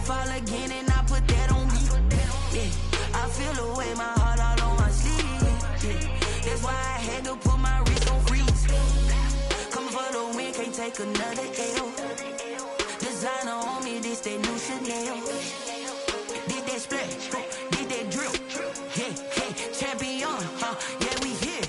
Won't fall again and I put that on me. Yeah, I feel the way, my heart all on my sleeve. Yeah, that's why I had to put my wrist on freeze. Coming for the win, can't take another L. Designer on me, this that new Chanel. Did that splash, did that drill. Yeah, champion, yeah, we here.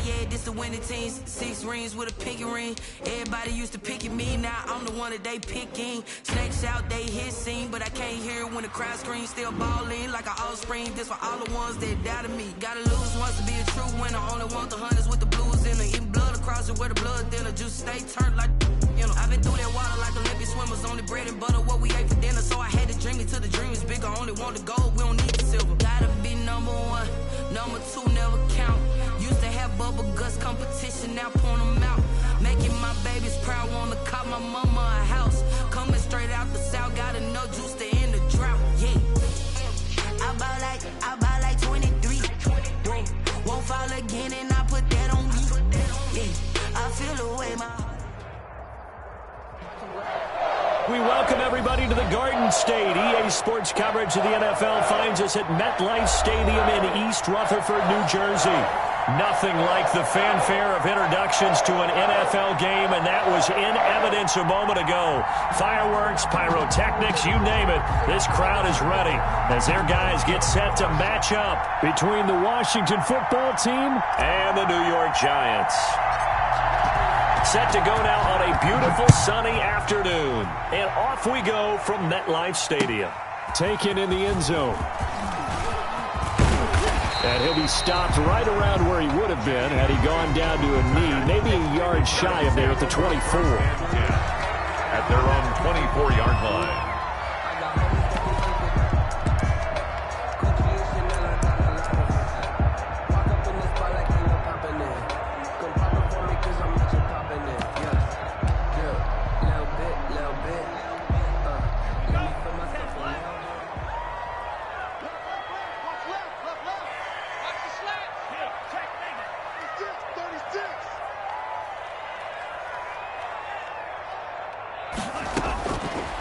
Yeah, this the winning team. 6 rings with a pinky ring. Everybody used to pick at me, now I'm the one that they picking. Snakes out, they hit scene, but I can't hear it when the crowd screams. Still balling like an offspring. This for all the ones that doubted me. Gotta lose once to be a true winner. Only want the hunters with the blues in it. Eating blood across it where the blood thinner. Just stay turned like, you know. I've been through that water like Olympic swimmers. Only bread and butter, what we ate for dinner. So I had to dream it till the dream is bigger. Only want the gold, we don't need the silver. Gotta be number 1, number 2 never count. Used to have bubble guts competition, now point them out. Making my babies proud, wanna cop my mama a house. Coming straight out the south, got enough juice to end the drought. Yeah, I buy like 23. Won't fall again and I put that on me. Yeah, I feel the way my heart. We welcome everybody to the Garden State. EA Sports coverage of the NFL finds us at MetLife Stadium in East Rutherford, New Jersey. Nothing like the fanfare of introductions to an NFL game, and that was in evidence a moment ago. Fireworks, pyrotechnics, you name it. This crowd is ready as their guys get set to match up between the Washington football team and the New York Giants. Set to go now on a beautiful sunny afternoon. And off we go from MetLife Stadium. Taken in the end zone. And he'll be stopped right around where he would have been had he gone down to a knee, maybe a yard shy of there at the 24. At their own 24-yard line.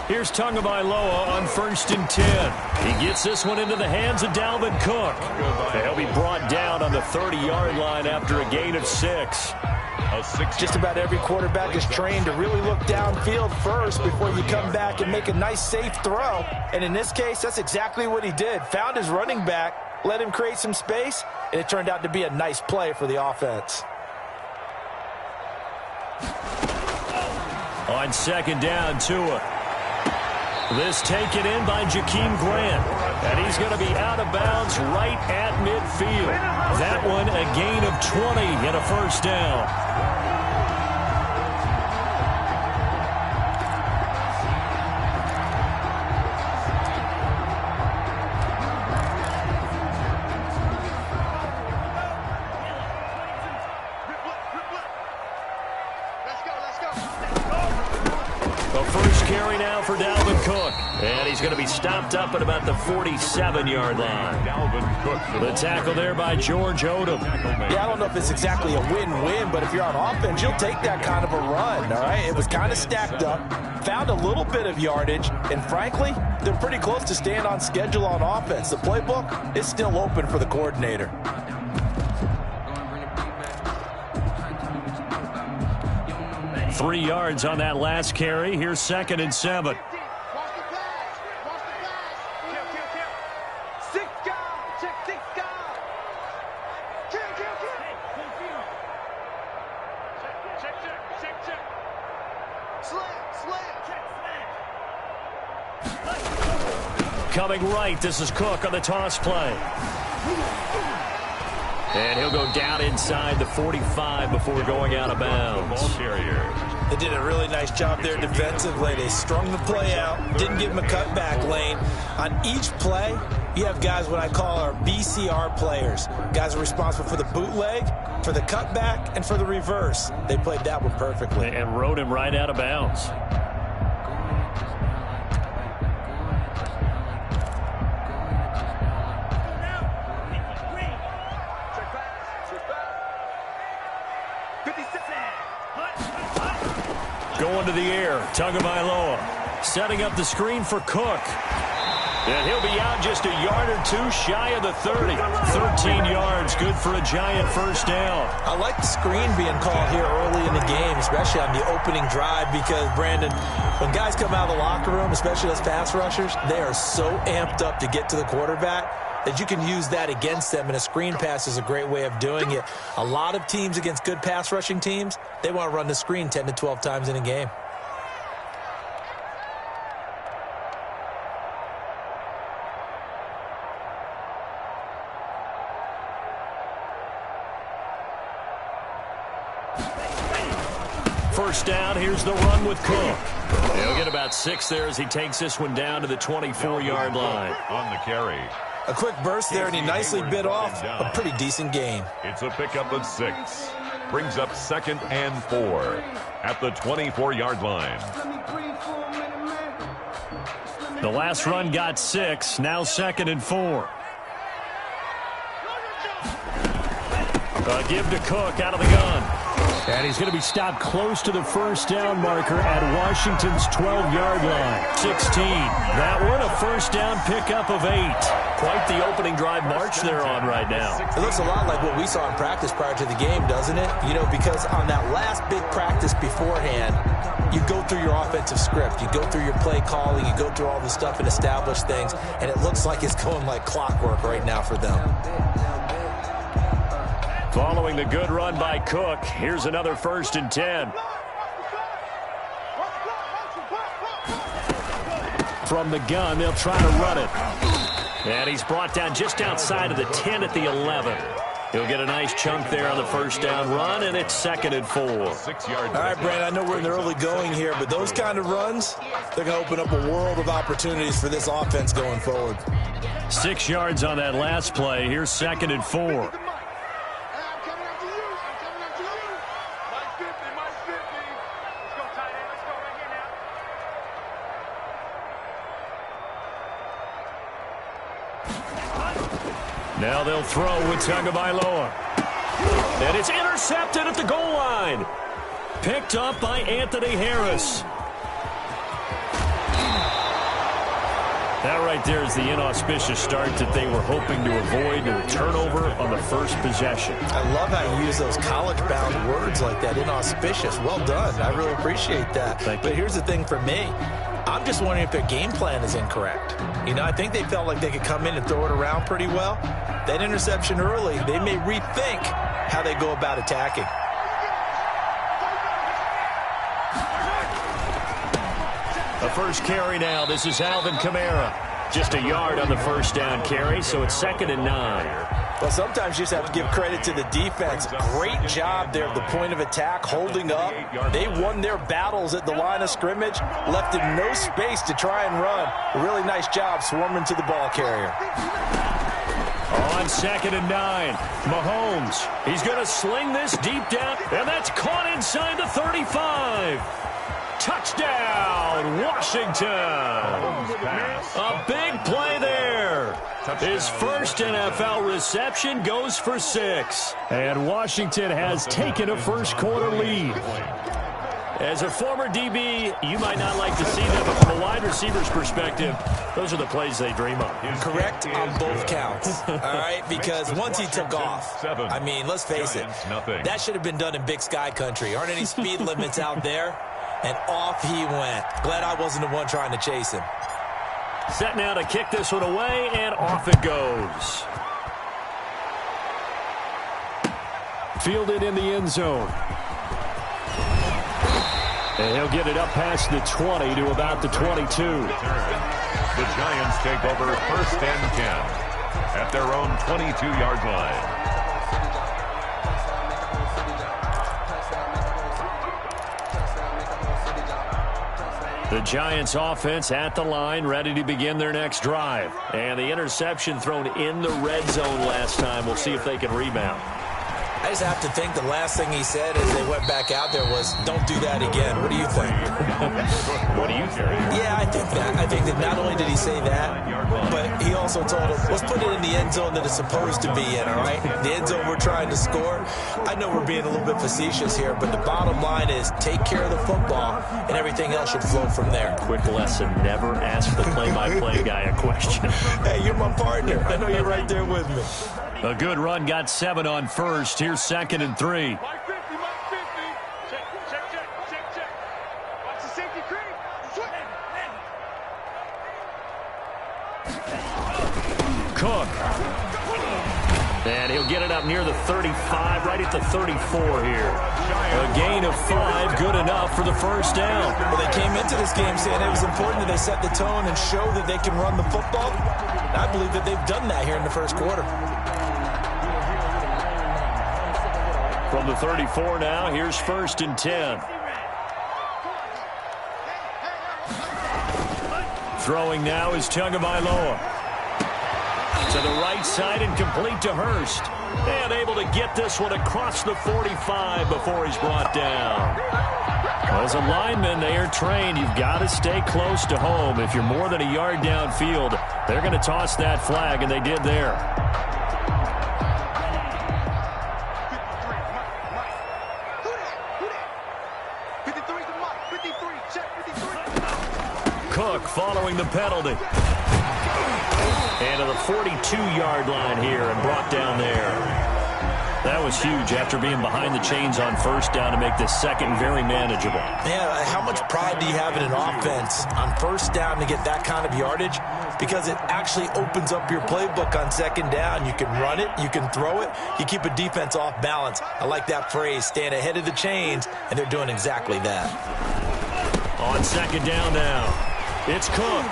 Here's Tagovailoa on 1st and 10. He gets this one into the hands of Dalvin Cook. He'll be brought down on the 30-yard line after a gain of 6. Just about every quarterback is trained to really look downfield first before you come back and make a nice, safe throw. And in this case, that's exactly what he did. Found his running back, let him create some space, and it turned out to be a nice play for the offense. On 2nd down, Tua. This taken in by Jakeem Grant. And he's going to be out of bounds right at midfield. That one a gain of 20 and a 1st down. Carry now for Dalvin Cook. And he's going to be stopped up at about the 47-yard line. Dalvin Cook. The tackle there by George Odom. Yeah, I don't know if it's exactly a win-win, but if you're on offense, you'll take that kind of a run, all right? It was kind of stacked up, found a little bit of yardage, and frankly, they're pretty close to staying on schedule on offense. The playbook is still open for the coordinator. 3 yards on that last carry. Here's 2nd and 7. Coming right, this is Cook on the toss play. And he'll go down inside the 45 before going out of bounds. They did a really nice job there defensively. They strung the play out, didn't give him a cutback lane. On each play, you have guys what I call our BCR players. Guys are responsible for the bootleg, for the cutback, and for the reverse. They played that one perfectly. And rode him right out of bounds. Going to the air, Tagovailoa. Setting up the screen for Cook. And he'll be out just a yard or two shy of the 30. 13 yards, good for a Giant first down. I like the screen being called here early in the game, especially on the opening drive, because, Brandon, when guys come out of the locker room, especially those pass rushers, they are so amped up to get to the quarterback that you can use that against them, and a screen pass is a great way of doing it. A lot of teams against good pass rushing teams, they want to run the screen 10 to 12 times in a game. First down, here's the run with Cook. He'll get about 6 there as he takes this one down to the 24-yard line. On the carry. A quick burst there, and he nicely bit off a pretty decent gain. It's a pickup of 6. Brings up 2nd and 4 at the 24-yard line. The last run got 6, now 2nd and 4. Give to Cook out of the gun. And he's going to be stopped close to the first down marker at Washington's 12-yard line. 16. That one a first down pickup of 8. Quite the opening drive march they're on right now. It looks a lot like what we saw in practice prior to the game, doesn't it? You know, because on that last big practice beforehand, you go through your offensive script. You go through your play calling. You go through all the stuff and establish things. And it looks like it's going like clockwork right now for them. Following the good run by Cook, here's another 1st and 10. From the gun, they'll try to run it. And he's brought down just outside of the 10 at the 11. He'll get a nice chunk there on the first down run, and it's 2nd and 4. 6 yards. All right, Brandon, I know we're in the early going here, but those kind of runs, they're going to open up a world of opportunities for this offense going forward. 6 yards on that last play. Here's 2nd and 4. Now they'll throw with Tagovailoa. And it's intercepted at the goal line. Picked up by Anthony Harris. That right there is the inauspicious start that they were hoping to avoid, and a turnover on the first possession. I love how you use those college-bound words like that, inauspicious. Well done. I really appreciate that. But here's the thing for me. I'm just wondering if their game plan is incorrect. You know, I think they felt like they could come in and throw it around pretty well. That interception early, they may rethink how they go about attacking. The first carry now. This is Alvin Kamara. Just a yard on the first down carry, so it's 2nd and 9. Well, sometimes you just have to give credit to the defense. Great job there at the point of attack, holding up. They won their battles at the line of scrimmage, left them no space to try and run. A really nice job swarming to the ball carrier. On 2nd and 9, Mahomes. He's going to sling this deep down, and that's caught inside the 35. Touchdown, Washington. A big play there. His first NFL reception goes for 6. And Washington has taken a first-quarter lead. As a former DB, you might not like to see that, but from a wide receiver's perspective, those are the plays they dream of. Correct on both counts, all right? Because once he took off, I mean, let's face it, that should have been done in Big Sky country. Aren't any speed limits out there? And off he went. Glad I wasn't the one trying to chase him. Set now to kick this one away, and off it goes. Fielded in the end zone. And he'll get it up past the 20 to about the 22. The Giants take over 1st and 10 at their own 22-yard line. The Giants offense at the line, ready to begin their next drive. And the interception thrown in the red zone last time. We'll see if they can rebound. I just have to think the last thing he said as they went back out there was, don't do that again. What do you think? What do you think? Yeah, I think that. I think that not only did he say that, but he also told him, let's put it in the end zone that it's supposed to be in, all right? The end zone we're trying to score. I know we're being a little bit facetious here, but the bottom line is take care of the football, and everything else should flow from there. Quick lesson, never ask the play-by-play guy a question. Hey, you're my partner. I know you're right there with me. A good run, got 7 on first. Here's 2nd and 3. Cook. And he'll get it up near the 35, right at the 34 here. A gain of 5, good enough for the first down. Well, they came into this game saying it was important that they set the tone and show that they can run the football. And I believe that they've done that here in the first quarter. From the 34 now, here's 1st and 10. Throwing now is Tagovailoa. To the right side and complete to Hurst. And able to get this one across the 45 before he's brought down. As a lineman, they are trained. You've got to stay close to home. If you're more than a yard downfield, they're going to toss that flag, and they did there. Cook following the penalty. And to the 42-yard line here and brought down there. That was huge after being behind the chains on first down to make this second very manageable. Yeah, how much pride do you have in an offense on first down to get that kind of yardage? Because it actually opens up your playbook on second down. You can run it, you can throw it, you keep a defense off balance. I like that phrase, staying ahead of the chains, and they're doing exactly that. On second down now, it's Cook.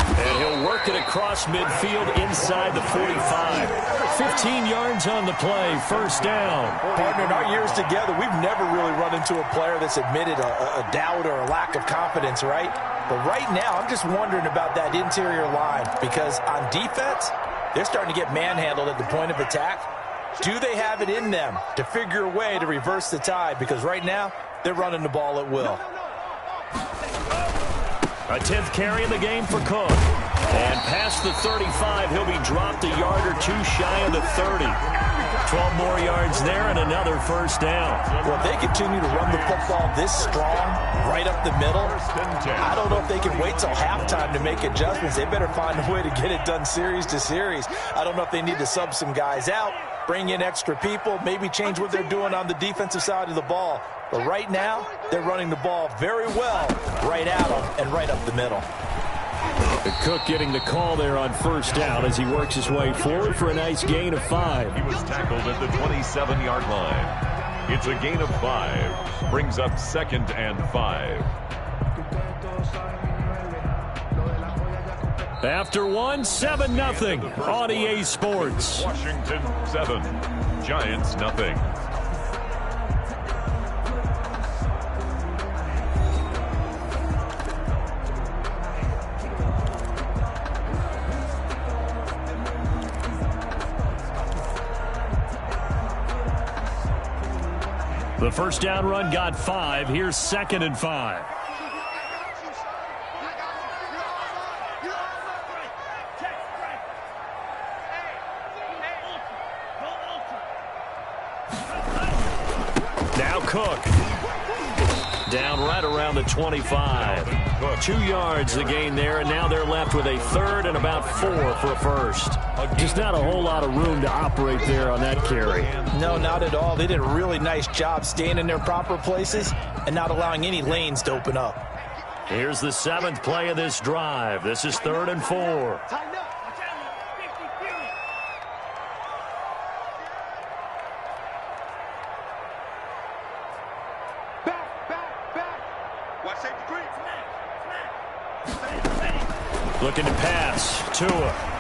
And he'll work it across midfield inside the 45. 15 yards on the play, first down. Partner, in our years together, we've never really run into a player that's admitted a doubt or a lack of confidence, right? But right now, I'm just wondering about that interior line because on defense, they're starting to get manhandled at the point of attack. Do they have it in them to figure a way to reverse the tide? Because right now, they're running the ball at will. A 10th carry in the game for Cook. And past the 35, he'll be dropped a yard or two shy of the 30. 12 more yards there and another first down. Well, if they continue to run the football this strong, right up the middle, I don't know if they can wait till halftime to make adjustments. They better find a way to get it done series to series. I don't know if they need to sub some guys out, bring in extra people, maybe change what they're doing on the defensive side of the ball. But right now, they're running the ball very well right at them and right up the middle. Cook getting the call there on first down as he works his way forward for a nice gain of 5. He was tackled at the 27-yard line. It's a gain of 5. Brings up 2nd and 5. After 1, 7-0 on EA Sports. Washington 7, Giants 0. The first down run got 5. Here's 2nd and 5. Now Cook. Down right around the 25. 2 yards the gain there, and now they're left with a 3rd and about 4 for a first. Just not a whole lot of room to operate there on that carry. No, not at all. They did a really nice job staying in their proper places and not allowing any lanes to open up. Here's the 7th play of this drive. This is 3rd and 4. Looking to pass. Tua.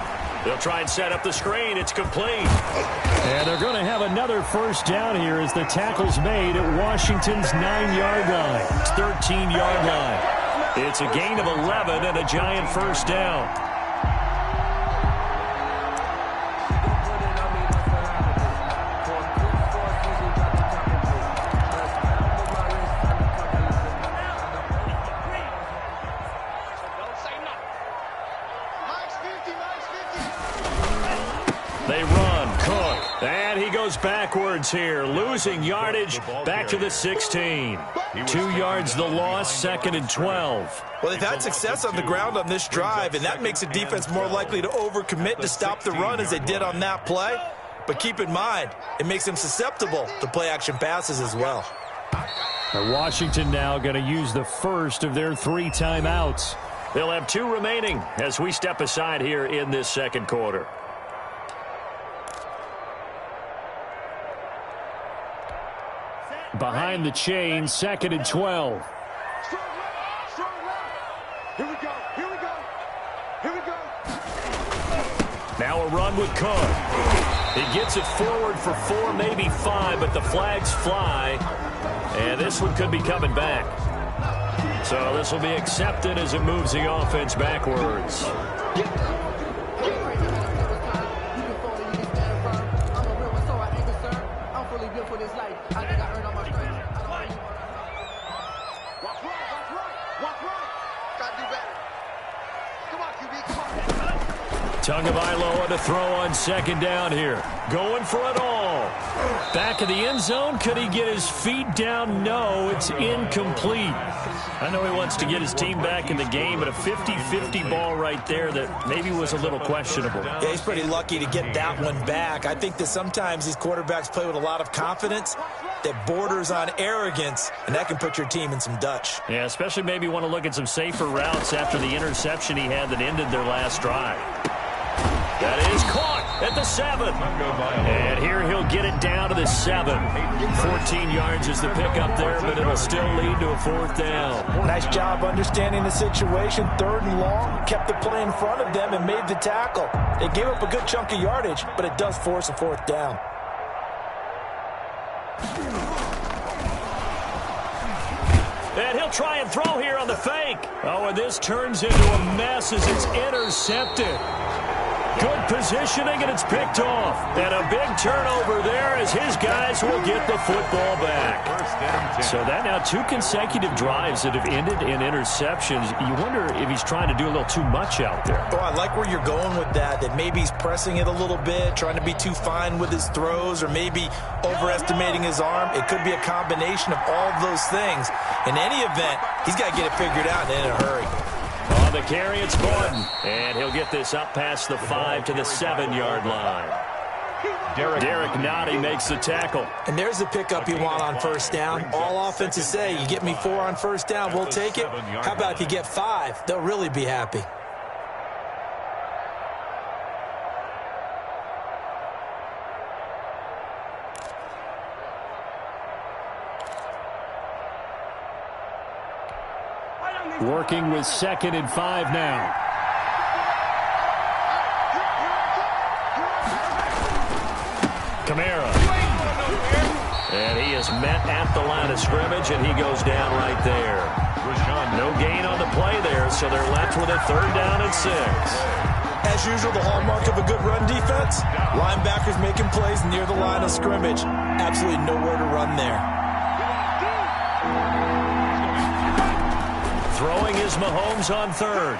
They'll try and set up the screen. It's complete. And they're going to have another first down here as the tackle's made at Washington's 9-yard line. 13-yard line. It's a gain of 11 and a Giant first down. They run. Cook. And he goes backwards here, losing yardage back to the 16. 2 yards the loss, 2nd and 12. Well, they've had success on the ground on this drive, and that makes the defense more likely to overcommit to stop the run as they did on that play. But keep in mind, it makes them susceptible to play-action passes as well. Washington now going to use the first of their 3 timeouts. They'll have 2 remaining as we step aside here in this second quarter. Behind the chain, 2nd and 12. Here we go. Here we go. Here we go. Now a run with Cook. He gets it forward for 4, maybe 5, but the flags fly. And this one could be coming back. So this will be accepted as it moves the offense backwards. Tagovailoa to throw on 2nd down here. Going for it all. Back of the end zone. Could he get his feet down? No, it's incomplete. I know he wants to get his team back in the game, but a 50-50 ball right there that maybe was a little questionable. Yeah, he's pretty lucky to get that one back. I think that sometimes these quarterbacks play with a lot of confidence that borders on arrogance, and that can put your team in some Dutch. Yeah, especially maybe want to look at some safer routes after the interception he had that ended their last drive. That is caught at the 7. And here he'll get it down to the 7. 14 yards is the pickup there, but it'll still lead to a 4th down. Nice job understanding the situation. 3rd and long, kept the play in front of them and made the tackle. They gave up a good chunk of yardage, but it does force a 4th down. And he'll try and throw here on the fake. Oh, and this turns into a mess as it's intercepted. Good positioning, and it's picked off. And a big turnover there as his guys will get the football back. So that now 2 consecutive drives that have ended in interceptions. You wonder if he's trying to do a little too much out there. Oh, I like where you're going with that maybe he's pressing it a little bit, trying to be too fine with his throws, or maybe overestimating his arm. It could be a combination of all of those things. In any event, he's got to get it figured out in a hurry. On the carry, it's Gordon. And he'll get this up past the 5 to the 7-yard line. Derek Nottie makes the tackle. And there's the pickup you want on 1st down. All offenses say, you get me 4 on 1st down, we'll take it. How about if you get 5? They'll really be happy. Working with 2nd and 5 now. Kamara. And he is met at the line of scrimmage, and he goes down right there. No gain on the play there, so they're left with a 3rd down and 6. As usual, the hallmark of a good run defense, linebackers making plays near the line of scrimmage. Absolutely nowhere to run there. Throwing is Mahomes on 3rd.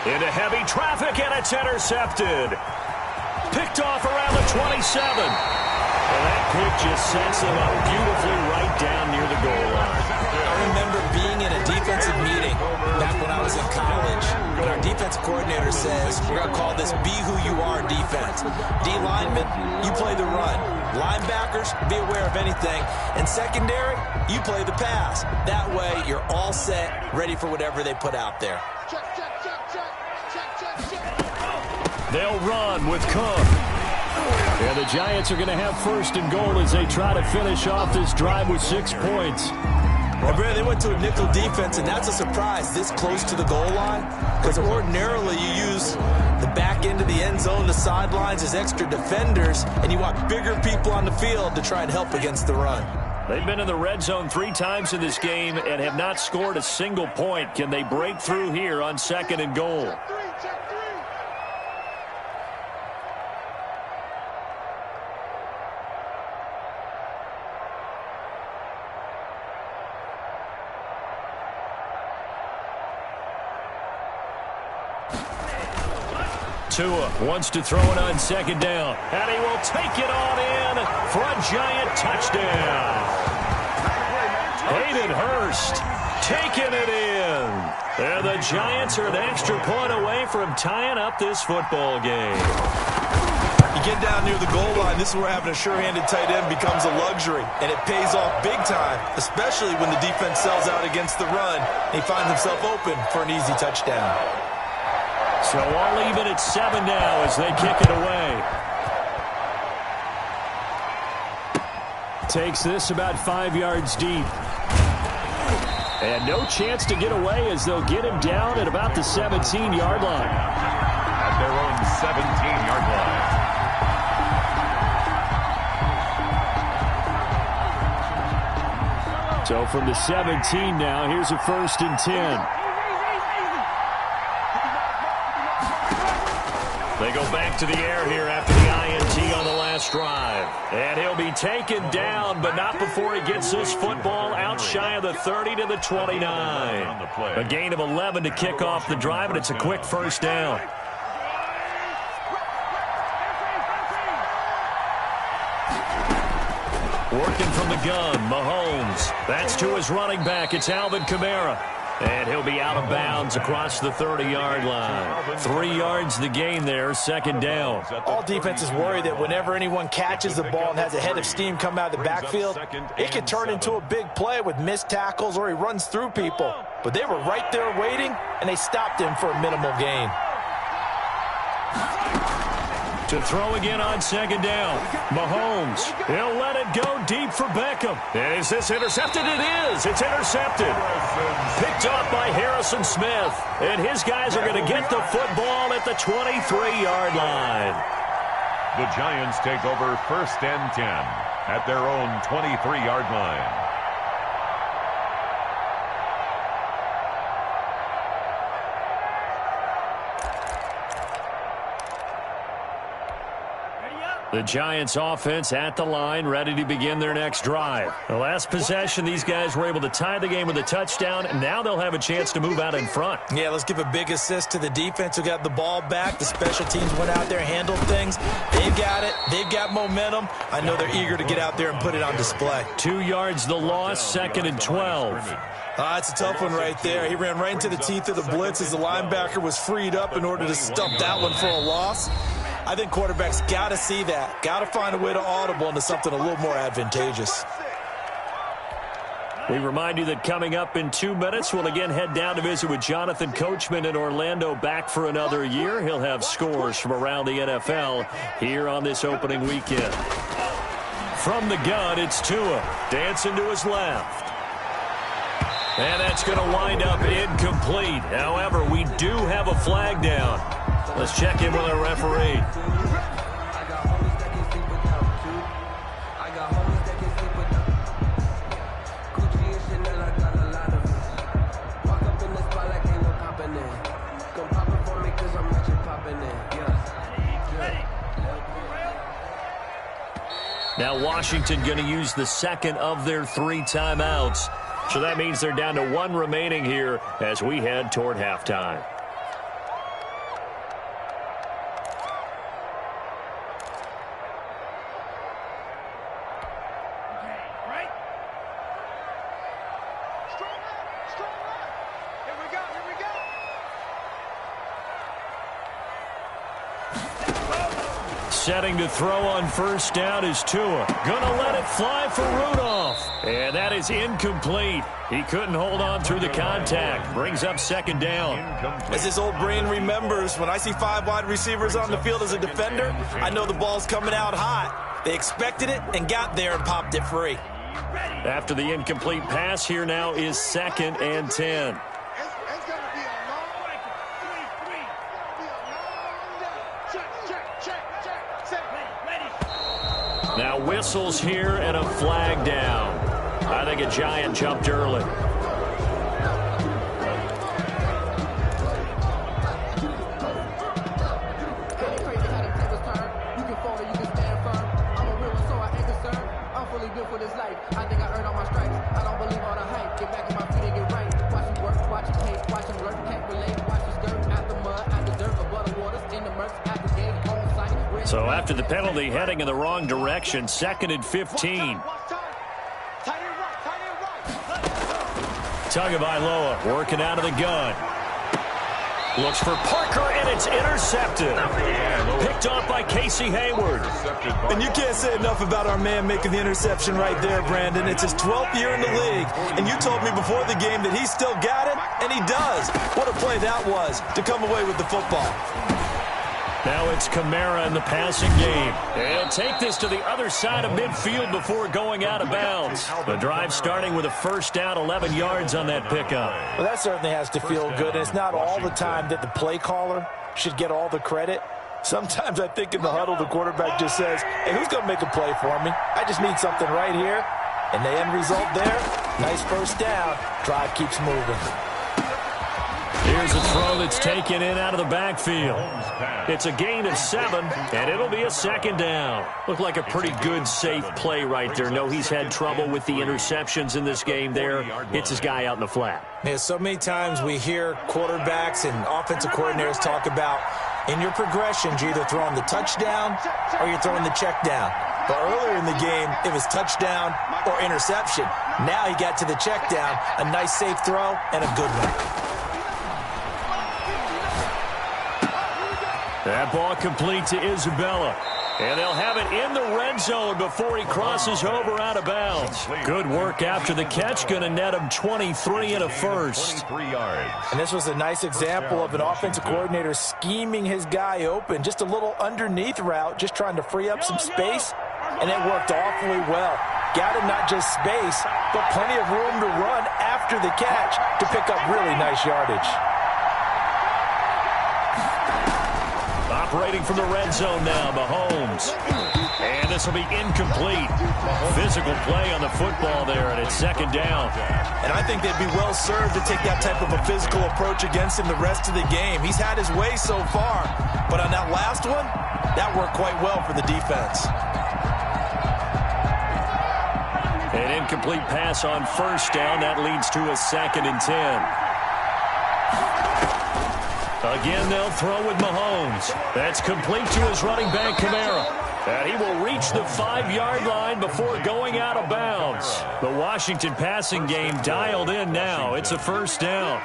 Into heavy traffic, and it's intercepted. Picked off around the 27. And that pick just sets them up beautifully right down near the goal line. I remember being in a defensive meeting back when I was in college, and our defensive coordinator says, we're going to call this be who you are defense. D linemen, you play the run. Linebackers, be aware of anything. And secondary, you play the pass. That way, you're all set, ready for whatever they put out there. They'll run with Cook. And the Giants are going to have 1st and goal as they try to finish off this drive with 6 points. Well, Brad, they went to a nickel defense, and that's a surprise this close to the goal line, because ordinarily you use the back end of the end zone, the sidelines as extra defenders, and you want bigger people on the field to try and help against the run. They've been in the red zone 3 times in this game and have not scored a single point. Can they break through here on 2nd and goal? Tua wants to throw it on second down. And he will take it on in for a Giant touchdown. Hayden Hurst taking it in. And the Giants are an extra point away from tying up this football game. You get down near the goal line, this is where having a sure-handed tight end becomes a luxury. And it pays off big time, especially when the defense sells out against the run. And he finds himself open for an easy touchdown. So all even at 7 now as they kick it away. Takes this about 5 yards deep. And no chance to get away as they'll get him down at about the 17-yard line. At their own 17-yard line. So from the 17 now, here's a 1st and 10. They go back to the air here after the INT on the last drive. And he'll be taken down, but not before he gets this football out shy of the 30 to the 29. A gain of 11 to kick off the drive, and it's a quick 1st down. Working from the gun, Mahomes. That's to his running back. It's Alvin Kamara. And he'll be out of bounds across the 30-yard line. 3 yards the gain there, 2nd down. All defenses worry that whenever anyone catches the ball and has a head of steam come out of the backfield, it can turn into a big play with missed tackles or he runs through people. But they were right there waiting, and they stopped him for a minimal gain. To throw again on 2nd down. Mahomes. He'll let it go deep for Beckham. Is this intercepted? It is. It's intercepted. Picked off by Harrison Smith. And his guys are going to get the football at the 23-yard line. The Giants take over 1st and 10 at their own 23-yard line. The Giants offense at the line, ready to begin their next drive. The last possession, these guys were able to tie the game with a touchdown, and now they'll have a chance to move out in front. Yeah, let's give a big assist to the defense who got the ball back. The special teams went out there, handled things. They've got it. They've got momentum. I know they're eager to get out there and put it on display. 2 yards the loss, 2nd and 12. That's a tough one right there. He ran right into the teeth of the blitz as the linebacker was freed up in order to stop that one for a loss. I think quarterbacks got to see that. Got to find a way to audible into something a little more advantageous. We remind you that coming up in 2 minutes, we'll again head down to visit with Jonathan Coachman in Orlando, back for another year. He'll have scores from around the NFL here on this opening weekend. From the gun, it's Tua. Dancing to his left. And that's going to wind up incomplete. However, we do have a flag down. Let's check in with our referee. Now Washington going to use the 2nd of their 3 timeouts. So that means they're down to 1 remaining here as we head toward halftime. Setting to throw on 1st down is Tua. Gonna let it fly for Rudolph. And that is incomplete. He couldn't hold on through the contact. Brings up 2nd down. As his old brain remembers, when I see 5 wide receivers on the field as a defender, I know the ball's coming out hot. They expected it and got there and popped it free. After the incomplete pass, here now is 2nd and 10. Now whistles here and a flag down. I think a Giant jumped early. So after the penalty, heading in the wrong direction, 2nd and 15. Tagovailoa working out of the gun. Looks for Parker, and it's intercepted. Picked off by Casey Hayward. And you can't say enough about our man making the interception right there, Brandon. It's his 12th year in the league, and you told me before the game that he still got it, and he does. What a play that was to come away with the football. Now it's Kamara in the passing game. He'll take this to the other side of midfield before going out of bounds. The drive starting with a first down, 11 yards on that pickup. Well, that certainly has to feel good, and it's not all the time that the play caller should get all the credit. Sometimes I think in the huddle, the quarterback just says, hey, who's going to make a play for me? I just need something right here. And the end result there, nice first down. Drive keeps moving. Here's a throw that's taken in out of the backfield. It's a gain of 7, and it'll be a 2nd down. Looked like a pretty good, safe play right there. No, he's had trouble with the interceptions in this game there. Hits his guy out in the flat. Yeah, so many times we hear quarterbacks and offensive coordinators talk about in your progressions, you're either throwing the touchdown or you're throwing the check down. But earlier in the game, it was touchdown or interception. Now he got to the check down, a nice safe throw, and a good one. That ball complete to Isabella. And they'll have it in the red zone before he crosses over out of bounds. Good work after the catch. Going to net him 23 and a first. And this was a nice example of an offensive coordinator scheming his guy open. Just a little underneath route, just trying to free up some space. And it worked awfully well. Got him not just space, but plenty of room to run after the catch to pick up really nice yardage. Operating from the red zone now, Mahomes. And this will be incomplete. Physical play on the football there, and it's 2nd down. And I think they'd be well served to take that type of a physical approach against him the rest of the game. He's had his way so far, but on that last one, that worked quite well for the defense. An incomplete pass on first down. That leads to a 2nd and 10. Again, they'll throw with Mahomes. That's complete to his running back, Kamara. And he will reach the 5-yard line before going out of bounds. The Washington passing game dialed in now. It's a first down.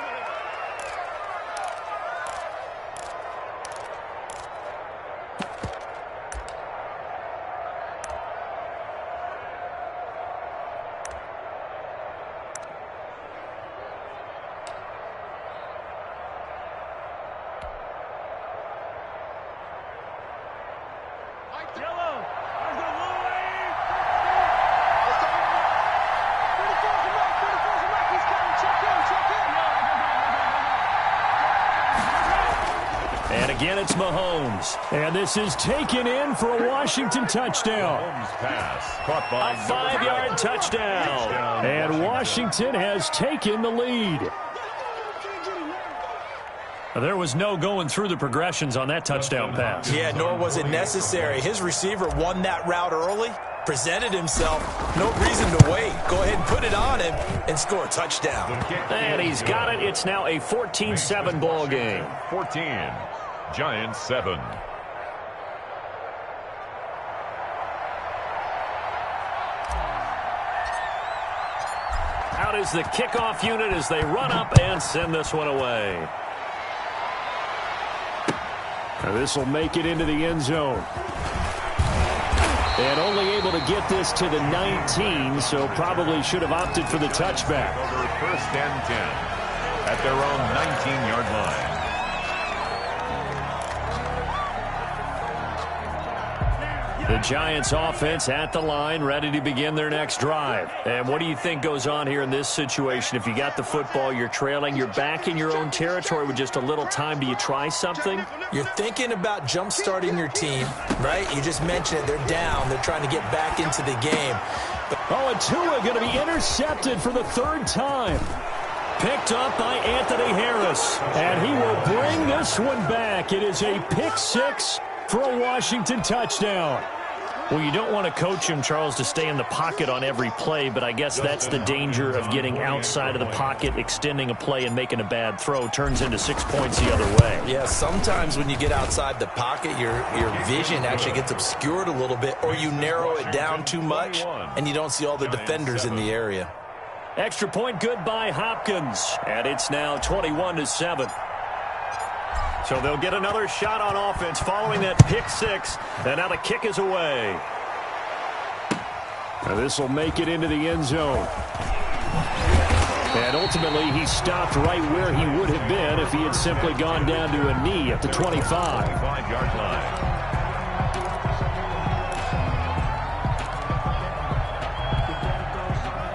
And again, it's Mahomes. And this is taken in for a Washington touchdown. A 5-yard touchdown. And Washington has taken the lead. There was no going through the progressions on that touchdown pass. Yeah, nor was it necessary. His receiver won that route early, presented himself. No reason to wait. Go ahead and put it on him and score a touchdown. And he's got it. It's now a 14-7 ball game. 14. Giants 7. Out is the kickoff unit as they run up and send this one away. Now this will make it into the end zone. And only able to get this to the 19, so probably should have opted for the touchback. Over 1st and 10 at their own 19-yard line. The Giants offense at the line, ready to begin their next drive. And what do you think goes on here in this situation? If you got the football, you're trailing, you're back in your own territory with just a little time. Do you try something? You're thinking about jump-starting your team, right? You just mentioned it. They're down. They're trying to get back into the game. And Tua going to be intercepted for the 3rd time. Picked up by Anthony Harris. And he will bring this one back. It is a pick 6 for a Washington touchdown. Well, you don't want to coach him, Charles, to stay in the pocket on every play, but I guess that's the danger of getting outside of the pocket, extending a play, and making a bad throw. Turns into 6 points the other way. Yeah, sometimes when you get outside the pocket, your vision actually gets obscured a little bit, or you narrow it down too much, and you don't see all the defenders in the area. Extra point good by Hopkins, and it's now 21-7. So they'll get another shot on offense following that pick six, and now the kick is away. And this will make it into the end zone. And ultimately, he stopped right where he would have been if he had simply gone down to a knee at the 25. 25-yard line.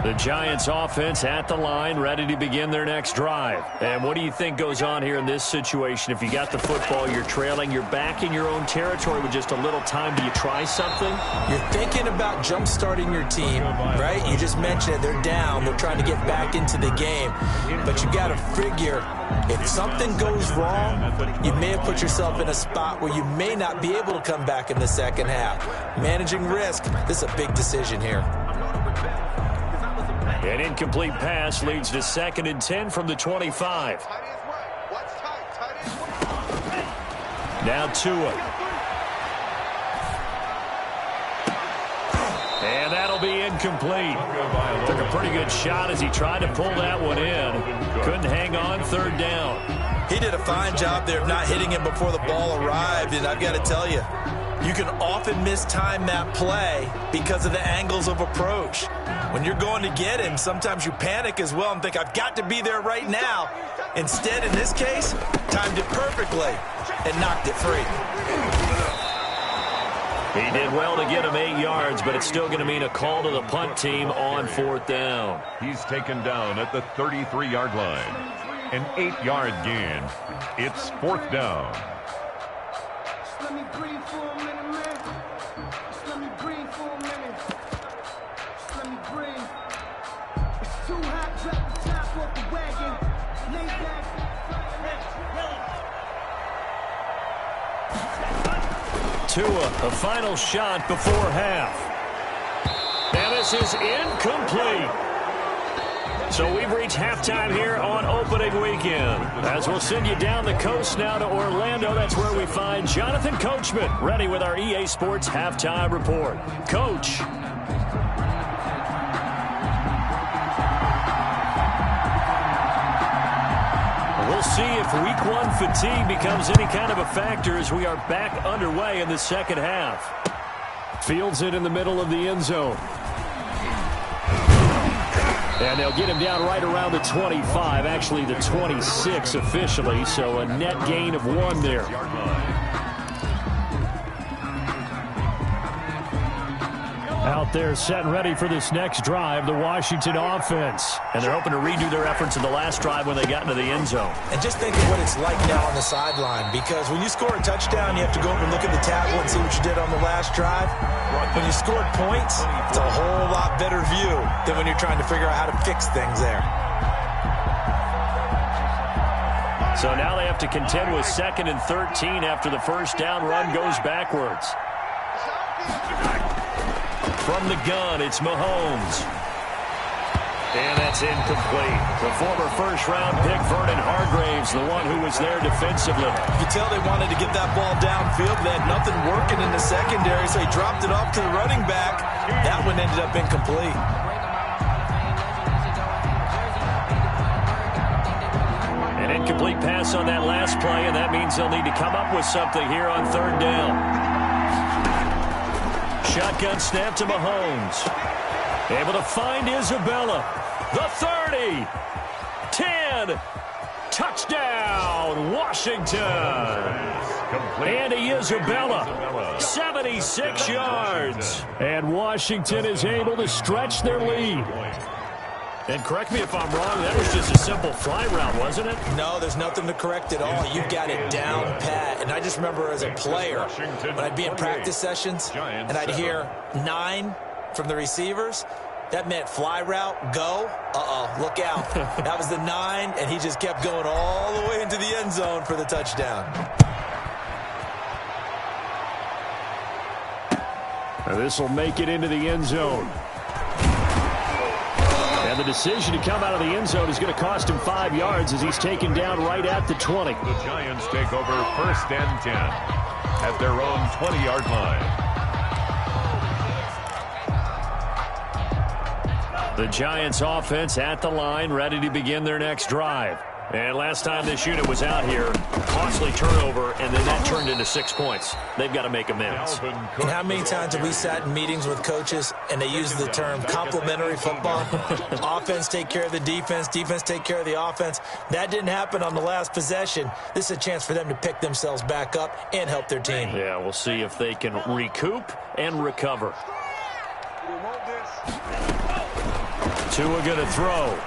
The Giants offense at the line, ready to begin their next drive. And what do you think goes on here in this situation? If you got the football, you're trailing, you're back in your own territory with just a little time. Do you try something? You're thinking about jump-starting your team, right? You just mentioned it. They're down. They're trying to get back into the game. But you got to figure, if something goes wrong, you may have put yourself in a spot where you may not be able to come back in the second half. Managing risk, this is a big decision here. An incomplete pass leads to 2nd and 10 from the 25. Now Tua. And that'll be incomplete. Took a pretty good shot as he tried to pull that one in. Couldn't hang on, 3rd down. He did a fine job there of not hitting him before the ball arrived, and I've got to tell you, you can often mistime that play because of the angles of approach. When you're going to get him, sometimes you panic as well and think, I've got to be there right now. Instead, in this case, timed it perfectly and knocked it free. He did well to get him 8 yards, but it's still going to mean a call to the punt team on 4th down. He's taken down at the 33-yard line. An 8-yard gain. It's 4th down. Let me breathe for a minute, man. Just let me breathe for a minute. Just let me breathe. It's too hot, drop the top off the wagon. Lay back. Tua, a final shot before half. And this is incomplete. So we've reached halftime here on opening weekend. As we'll send you down the coast now to Orlando, that's where we find Jonathan Coachman, ready with our EA Sports Halftime Report. Coach. We'll see if week 1 fatigue becomes any kind of a factor as we are back underway in the second half. Fields it in the middle of the end zone. And they'll get him down right around the 25, actually the 26 officially, so a net gain of 1 there. Out there set and ready for this next drive, the Washington offense. And they're hoping to redo their efforts in the last drive when they got into the end zone. And just think of what it's like now on the sideline, because when you score a touchdown, you have to go over and look at the tablet and see what you did on the last drive. When you scored points, it's a whole lot better view than when you're trying to figure out how to fix things there. So now they have to contend with 2nd and 13 after the first down run goes backwards. From the gun, it's Mahomes. And that's incomplete. The former first-round pick, Vernon Hargreaves, the one who was there defensively. You could tell they wanted to get that ball downfield. They had nothing working in the secondary, so he dropped it off to the running back. That one ended up incomplete. An incomplete pass on that last play, and that means they'll need to come up with something here on 3rd down. Shotgun snap to Mahomes. Able to find Isabella. The 30. 10. Touchdown, Washington. Andy Isabella, 76 yards. And Washington is able to stretch their lead. And correct me if I'm wrong, that was just a simple fly route, wasn't it? No, there's nothing to correct at all. You've got it down pat. And I just remember as a player, when I'd be in practice sessions and I'd hear 9 from the receivers, that meant fly route, go. Look out. That was the 9, and he just kept going all the way into the end zone for the touchdown. This will make it into the end zone. And the decision to come out of the end zone is going to cost him 5 yards as he's taken down right at the 20. The Giants take over 1st and 10 at their own 20-yard line. The Giants offense at the line, ready to begin their next drive. And last time this unit was out here, costly turnover, and then that turned into 6 points. They've got to make amends. And how many times have we sat in meetings with coaches and they use the term complementary football? Offense take care of the defense, defense take care of the offense. That didn't happen on the last possession. This is a chance for them to pick themselves back up and help their team. Yeah, we'll see if they can recoup and recover. Tua going to throw.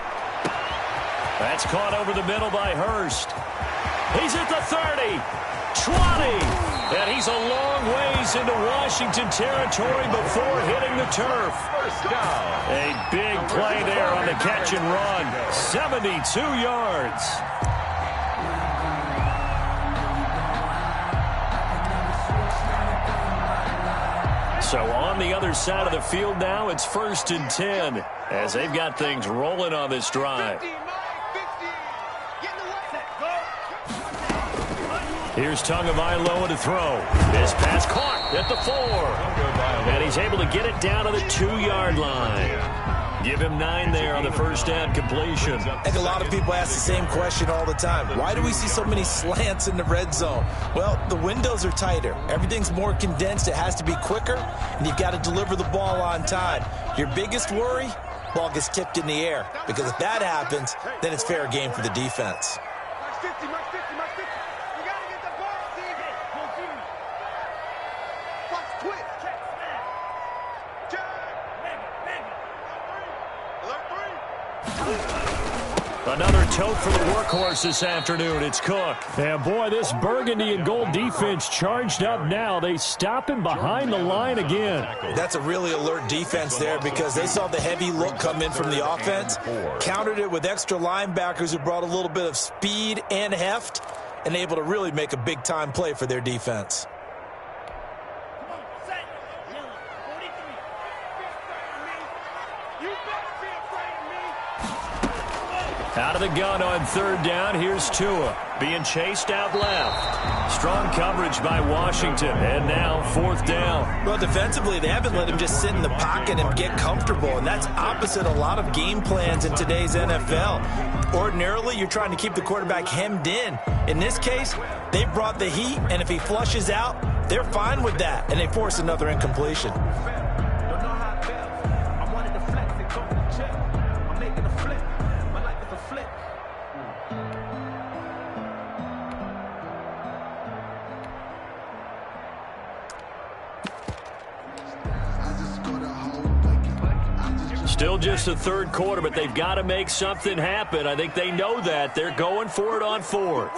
That's caught over the middle by Hurst. He's at the 30, 20, and he's a long ways into Washington territory before hitting the turf. A big play there on the catch and run, 72 yards. So on the other side of the field now, it's 1st and 10 as they've got things rolling on this drive. Here's Tagovailoa to throw. This pass caught at the 4. And he's able to get it down to the 2-yard line. Give him 9 there on the first down completion. I think a lot of people ask the same question all the time. Why do we see so many slants in the red zone? Well, the windows are tighter. Everything's more condensed. It has to be quicker, and you've got to deliver the ball on time. Your biggest worry? Ball gets tipped in the air. Because if that happens, then it's fair game for the defense. Another tote for the workhorse this afternoon. It's Cook. And boy, this burgundy and gold defense charged up now. They stop him behind the line again. That's a really alert defense there because they saw the heavy look come in from the offense, countered it with extra linebackers who brought a little bit of speed and heft, and able to really make a big-time play for their defense. Out of the gun on 3rd down, here's Tua, being chased out left. Strong coverage by Washington, and now 4th down. Well, defensively, they haven't let him just sit in the pocket and get comfortable, and that's opposite a lot of game plans in today's NFL. Ordinarily, you're trying to keep the quarterback hemmed in. In this case, they brought the heat, and if he flushes out, they're fine with that, and they force another incompletion. Still just the 3rd quarter, but they've got to make something happen. I think they know that. They're going for it on 4th.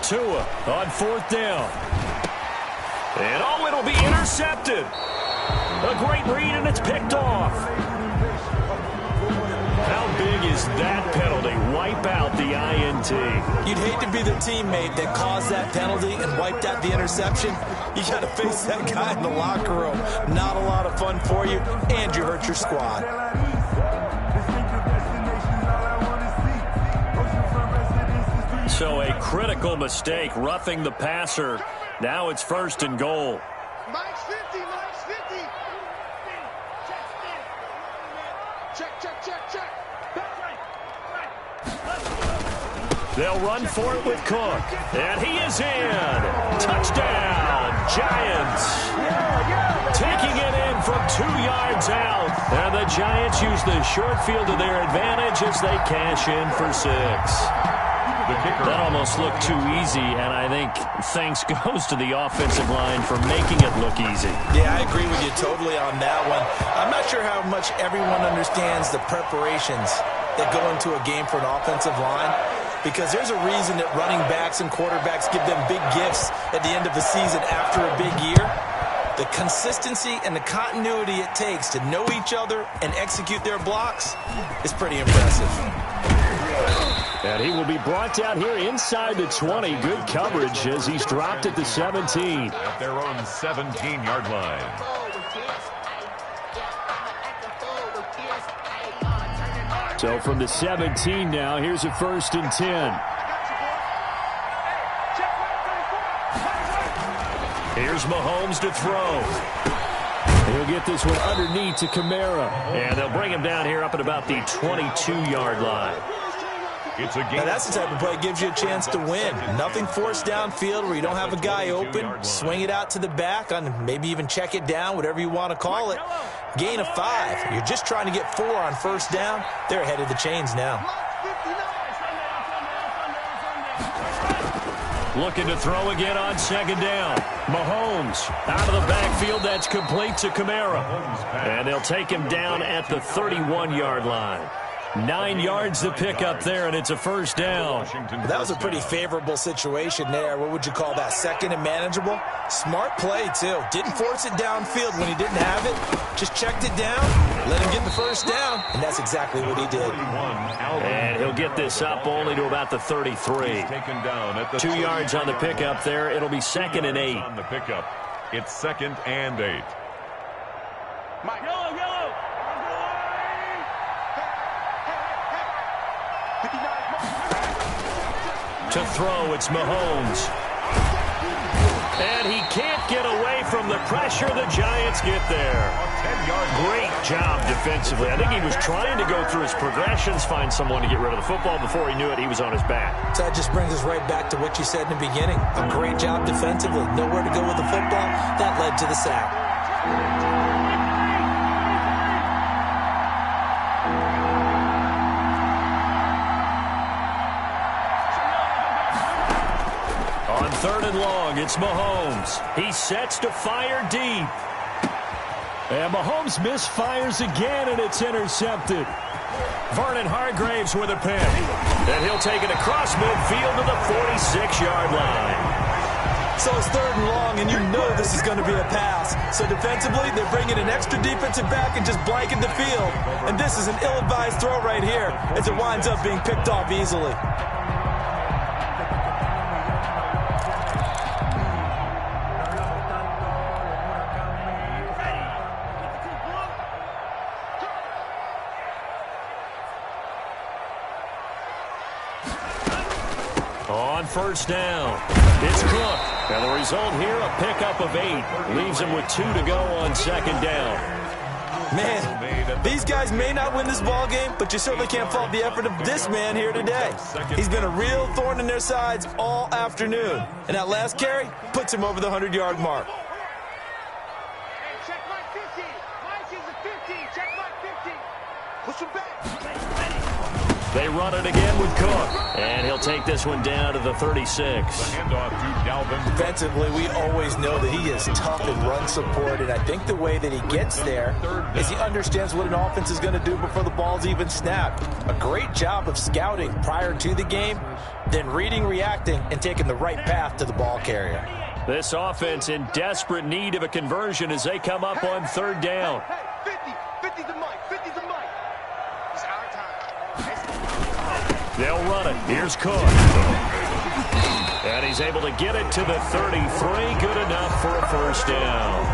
Tua on 4th down. And it'll be intercepted. A great read, and it's picked off. How big is that penalty? Wipe out the INT. You'd hate to be the teammate that caused that penalty and wiped out the interception. You got to face that guy in the locker room. Not a lot of fun for you, and you hurt your squad. So a critical mistake, roughing the passer. Now it's 1st and goal. Mike's 50, Mike's 50. Check. They'll run for it with Cook. And he is in. Touchdown, Giants. Taking it in from 2 yards out. And the Giants use the short field to their advantage as they cash in for 6. That almost looked too easy, and I think thanks goes to the offensive line for making it look easy. Yeah, I agree with you totally on that one. I'm not sure how much everyone understands the preparations that go into a game for an offensive line, because there's a reason that running backs and quarterbacks give them big gifts at the end of the season after a big year. The consistency and the continuity it takes to know each other and execute their blocks is pretty impressive. And he will be brought down here inside the 20. Good coverage as he's dropped at the 17. At their own 17-yard line. So from the 17 now, here's a 1st and 10. Here's Mahomes to throw. He'll get this one underneath to Kamara. And they'll bring him down here up at about the 22-yard line. It's a game. Now that's the type of play that gives you a chance to win. Nothing forced downfield where you don't have a guy open. Swing it out to the back, on maybe even check it down, whatever you want to call it. Gain of 5. You're just trying to get 4 on 1st down. They're ahead of the chains now. Looking to throw again on 2nd down. Mahomes out of the backfield. That's complete to Kamara. And they'll take him down at the 31-yard line. 9 yards to pick up there, and it's a 1st down. That was a pretty favorable situation there. What would you call that? 2nd and manageable? Smart play, too. Didn't force it downfield when he didn't have it. Just checked it down, let him get the 1st down, and that's exactly what he did. And he'll get this up only to about the 33. 2 yards on the pickup there. It'll be 2nd and 8. On the pickup, it's 2nd and 8. To throw, it's Mahomes. And he can't get away from the pressure. The Giants get there. Great job defensively. I think he was trying to go through his progressions, find someone to get rid of the football. Before he knew it, he was on his back. So that just brings us right back to what you said in the beginning. A great job defensively. Nowhere to go with the football. That led to the sack. On 3rd and long, it's Mahomes. He sets to fire deep. And Mahomes misfires again, and it's intercepted. Vernon Hargreaves with a pick. And he'll take it across midfield to the 46-yard line. So it's 3rd and long, and you know this is going to be a pass. So defensively, they're bringing an extra defensive back and just blanking the field. And this is an ill-advised throw right here as it winds up being picked off easily. On 1st down, it's Cook. And the result here, a pickup of 8. Leaves him with 2 to go on 2nd down. Man, these guys may not win this ball game, but you certainly can't fault the effort of this man here today. He's been a real thorn in their sides all afternoon. And that last carry puts him over the 100-yard mark. Check my 50. Mike is a 50. Check my 50. Push him back. They run it again with Cook. And he'll take this one down to the 36. Handoff to Dalvin. Defensively, we always know that he is tough in run support, and I think the way that he gets there is he understands what an offense is going to do before the ball's even snapped. A great job of scouting prior to the game, then reading, reacting, and taking the right path to the ball carrier. This offense in desperate need of a conversion as they come up on 3rd down. 50 to Mike. 50 to Mike. It's our time. They'll run it. Here's Cook. And he's able to get it to the 33. Good enough for a 1st down.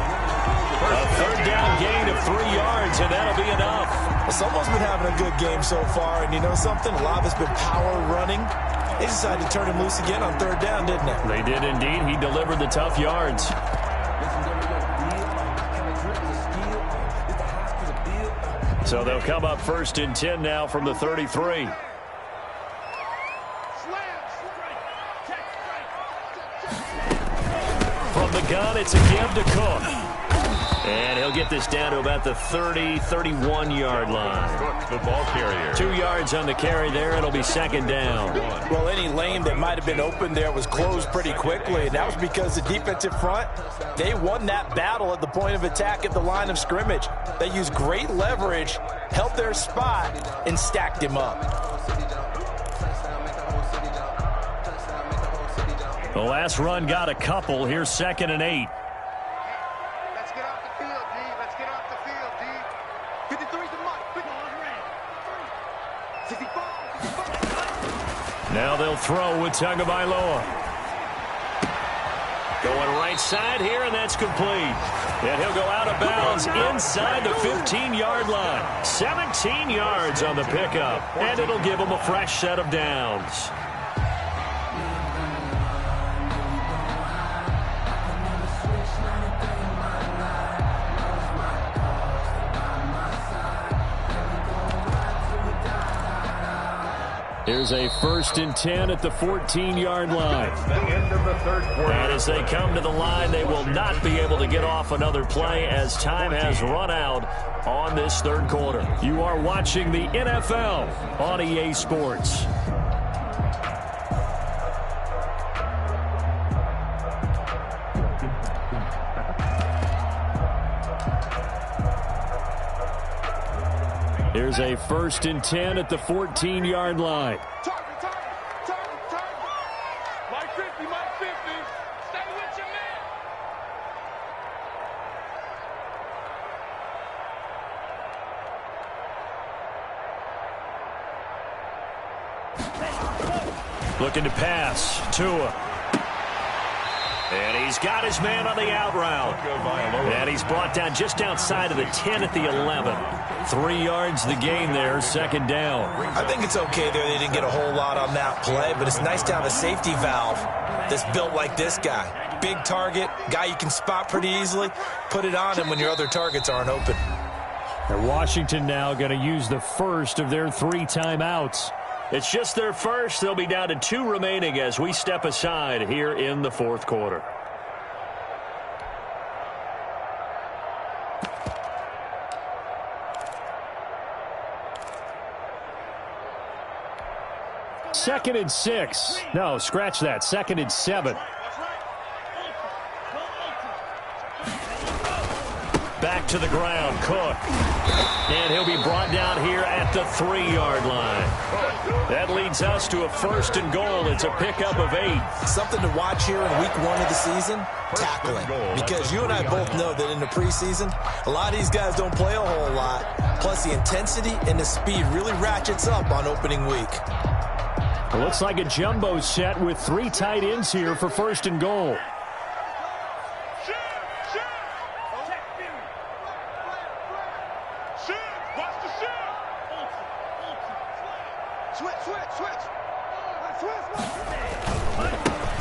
A 3rd down gain of 3 yards, and that'll be enough. Well, someone's been having a good game so far, and you know something? A lot of it's been power running. They decided to turn him loose again on 3rd down, didn't they? They did indeed. He delivered the tough yards. So they'll come up 1st and 10 now from the 33. From the gun, it's a give to Cook. And he'll get this down to about the 30, 31-yard line. Cook, the ball carrier. 2 yards on the carry there. It'll be 2nd down. Well, any lane that might have been open there was closed pretty quickly, and that was because the defensive front, they won that battle at the point of attack at the line of scrimmage. They used great leverage, held their spot, and stacked him up. The last run got a couple. Here's 2nd and 8. get off the field, D. Let's get off the field, D. 53's the mark. 65. Now they'll throw with Tagovailoa. Going right side here, and that's complete. And he'll go out of bounds inside the 15-yard line. 17 yards on the pickup, and it'll give him a fresh set of downs. Here's a 1st and 10 at the 14-yard line. The end of the third quarter. And as they come to the line, they will not be able to get off another play as time has run out on this third quarter. You are watching the NFL on EA Sports. Here's a 1st and 10 at the 14-yard line. Target. Mike 50. Stay with your man. Looking to pass. Tua. And he's got his man on the out route. And he's brought down just outside of the 10 at the 11. 3 yards the gain there, 2nd down. I think it's okay there. They didn't get a whole lot on that play, but it's nice to have a safety valve that's built like this guy. Big target, guy you can spot pretty easily. Put it on him when your other targets aren't open. And Washington now going to use the first of their 3 timeouts. It's just their first. They'll be down to 2 remaining as we step aside here in the 4th quarter. Second and 6. No, scratch that. 2nd and 7. Back to the ground, Cook. And he'll be brought down here at the 3-yard line. That leads us to a 1st and goal. It's a pickup of 8. Something to watch here in week 1 of the season, tackling. Because you and I both know that in the preseason, a lot of these guys don't play a whole lot. Plus the intensity and the speed really ratchets up on opening week. It looks like a jumbo set with 3 tight ends here for 1st and goal.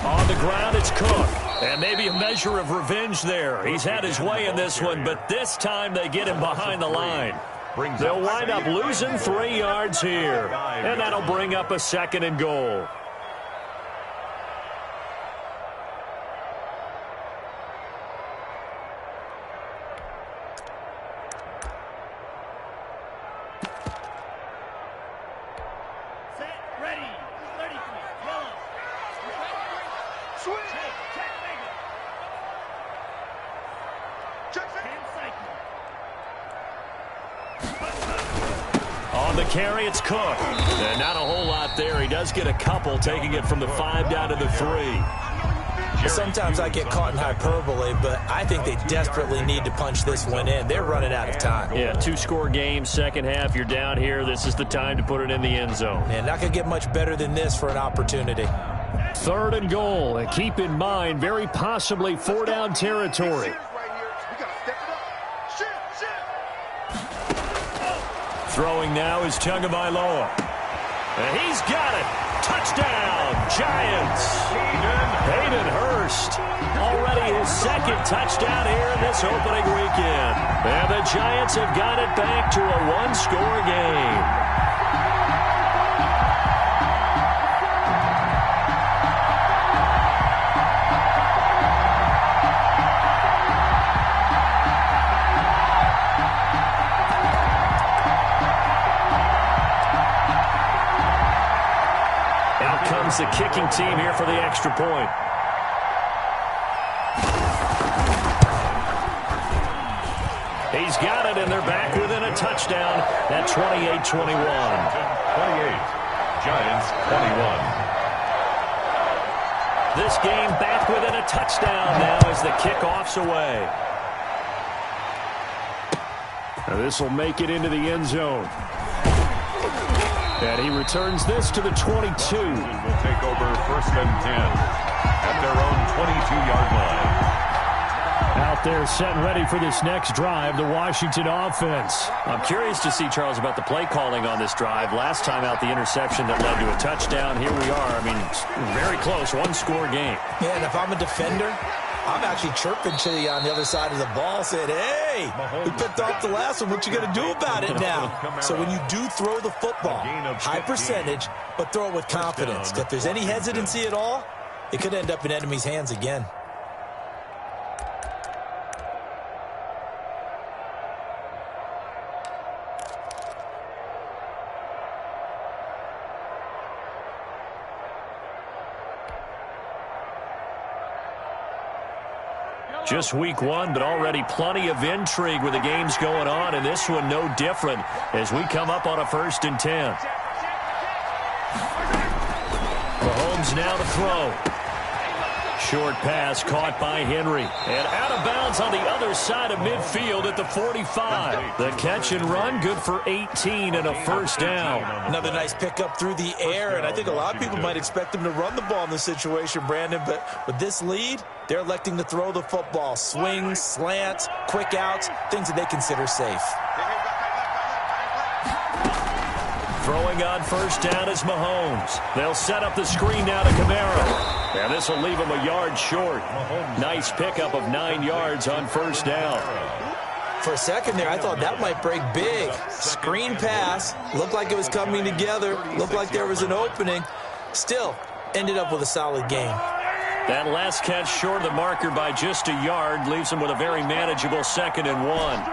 On the ground, it's Cook. And maybe a measure of revenge there. He's had his way in this one, but this time they get him behind the line. They'll wind up losing 3 yards here. And that'll bring up a 2nd and goal. On the carry, it's Cook. And not a whole lot there. He does get a couple, taking it from the 5 down to the 3. Sometimes I get caught in hyperbole, but I think they desperately need to punch this one in. They're running out of time. Yeah, 2-score game, second half, you're down here. This is the time to put it in the end zone. And not going to get much better than this for an opportunity. 3rd and goal. And keep in mind, very possibly 4-down territory. Throwing now is Tagovailoa. And he's got it. Touchdown, Giants. Hayden Hurst. Already his 2nd touchdown here in this opening weekend. And the Giants have got it back to a 1-score game. The kicking team here for the extra point. He's got it, and they're back within a touchdown at 28-21. 28. Giants 21. This game back within a touchdown now as the kickoff's away. This will make it into the end zone. And he returns this to the 22. Will take over 1st and 10 at their own 22-yard line. Out there set and ready for this next drive, the Washington offense. I'm curious to see, Charles, about the play calling on this drive. Last time out, the interception that led to a touchdown. Here we are. I mean, very close, one-score game. Yeah, and if I'm a defender, I'm actually chirping to you on the other side of the ball, saying, hey, we picked off the last one. What you going to do about it now? So when you do throw the football, high percentage, but throw it with confidence. If there's any hesitancy at all, it could end up in enemy's hands again. Just week 1, but already plenty of intrigue with the games going on, and this one no different as we come up on a 1st and 10. Mahomes now to throw. Short pass caught by Henry. And out of bounds on the other side of midfield at the 45. The catch and run, good for 18 and a 1st down. Another nice pickup through the air, and I think a lot of people might expect him to run the ball in this situation, Brandon, but with this lead, they're electing to throw the football. Swings, slants, quick outs, things that they consider safe. Throwing on 1st down is Mahomes. They'll set up the screen now to Kamara. And this will leave him a yard short. Nice pickup of 9 yards on 1st down. For a second there, I thought that might break big. Screen pass. Looked like it was coming together. Looked like there was an opening. Still, ended up with a solid game. That last catch short of the marker by just a yard leaves him with a very manageable 2nd and 1.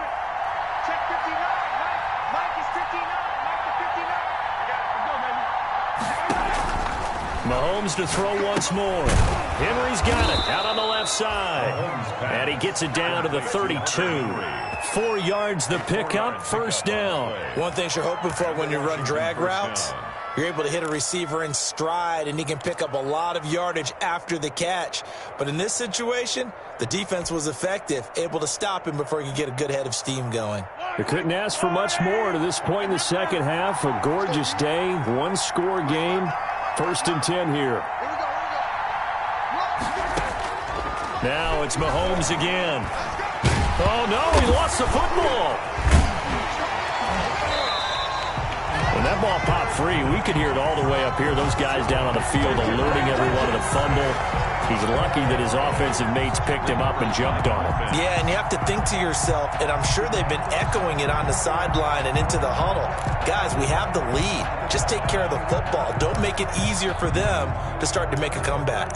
Mahomes to throw once more. Henry's got it out on the left side. And he gets it down to the 32. 4 yards the pickup, 1st down. One thing you're hoping for when you run drag routes, you're able to hit a receiver in stride, and he can pick up a lot of yardage after the catch. But in this situation, the defense was effective, able to stop him before he could get a good head of steam going. They couldn't ask for much more to this point in the second half. A gorgeous day, one-score game. 1st and 10 here. Now it's Mahomes again. Oh, no, he lost the football. When that ball popped free, we could hear it all the way up here. Those guys down on the field alerting everyone of the fumble. He's lucky that his offensive mates picked him up and jumped on him. Yeah, and you have to think to yourself, and I'm sure they've been echoing it on the sideline and into the huddle. Guys, we have the lead. Just take care of the football. Don't make it easier for them to start to make a comeback.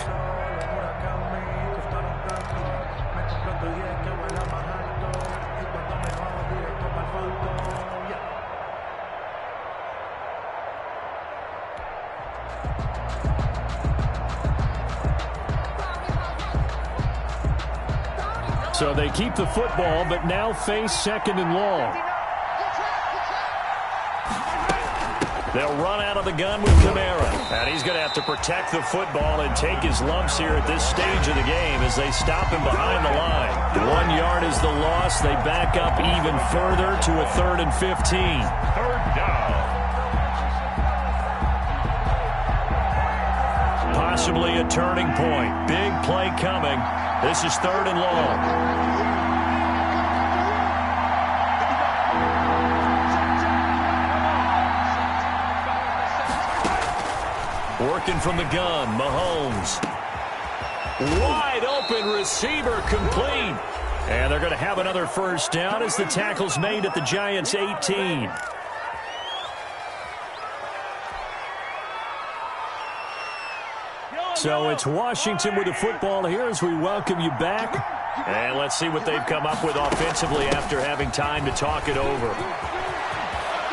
So they keep the football, but now face 2nd and long. They'll run out of the gun with Kamara. And he's going to have to protect the football and take his lumps here at this stage of the game as they stop him behind the line. 1 yard is the loss. They back up even further to a 3rd and 15. 3rd down. Possibly a turning point. Big play coming. This is 3rd and long. Working from the gun, Mahomes. Wide open receiver complete. And they're going to have another 1st down as the tackle's made at the Giants' 18. So it's Washington with the football here as we welcome you back. And let's see what they've come up with offensively after having time to talk it over.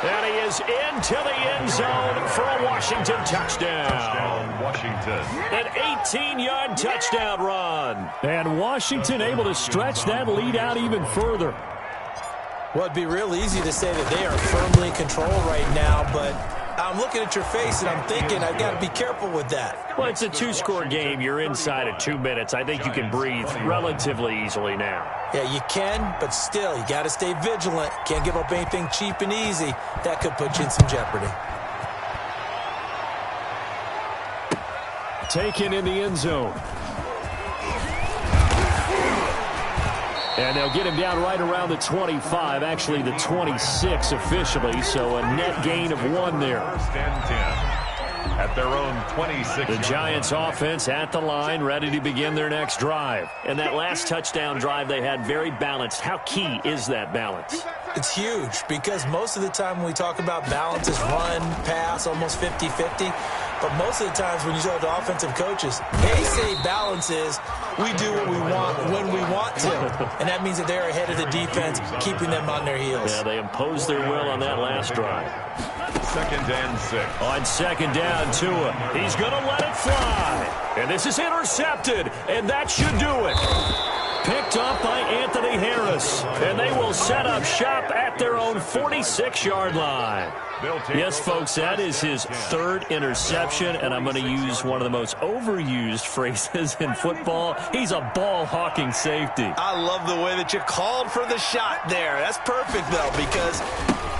And he is into the end zone for a Washington touchdown. Washington. An 18-yard touchdown run. And Washington able to stretch that lead out even further. Well, it'd be real easy to say that they are firmly in control right now, but I'm looking at your face, and I'm thinking I've got to be careful with that. Well, it's a two-score game. You're inside of 2 minutes. I think you can breathe relatively easily now. Yeah, you can, but still, you got to stay vigilant. Can't give up anything cheap and easy. That could put you in some jeopardy. Taken in the end zone. And they'll get him down right around the 25, actually the 26 officially, so a net gain of 1 there. First and 10 at their own 26. The Giants offense at the line, ready to begin their next drive. And that last touchdown drive they had very balanced. How key is that balance? It's huge because most of the time when we talk about balance is run, pass, almost 50-50. But most of the times when you talk to offensive coaches, they say balance is we do what we want when we want to. And that means that they're ahead of the defense, keeping them on their heels. Yeah, they imposed their will on that last drive. 2nd and 6. On 2nd down, Tua. He's going to let it fly. And this is intercepted, and that should do it. Picked up by Anthony Harris. And they will set up shop at their own 46-yard line. Yes, folks, that is his 3rd interception, and I'm going to use one of the most overused phrases in football. He's a ball-hawking safety. I love the way that you called for the shot there. That's perfect, though, because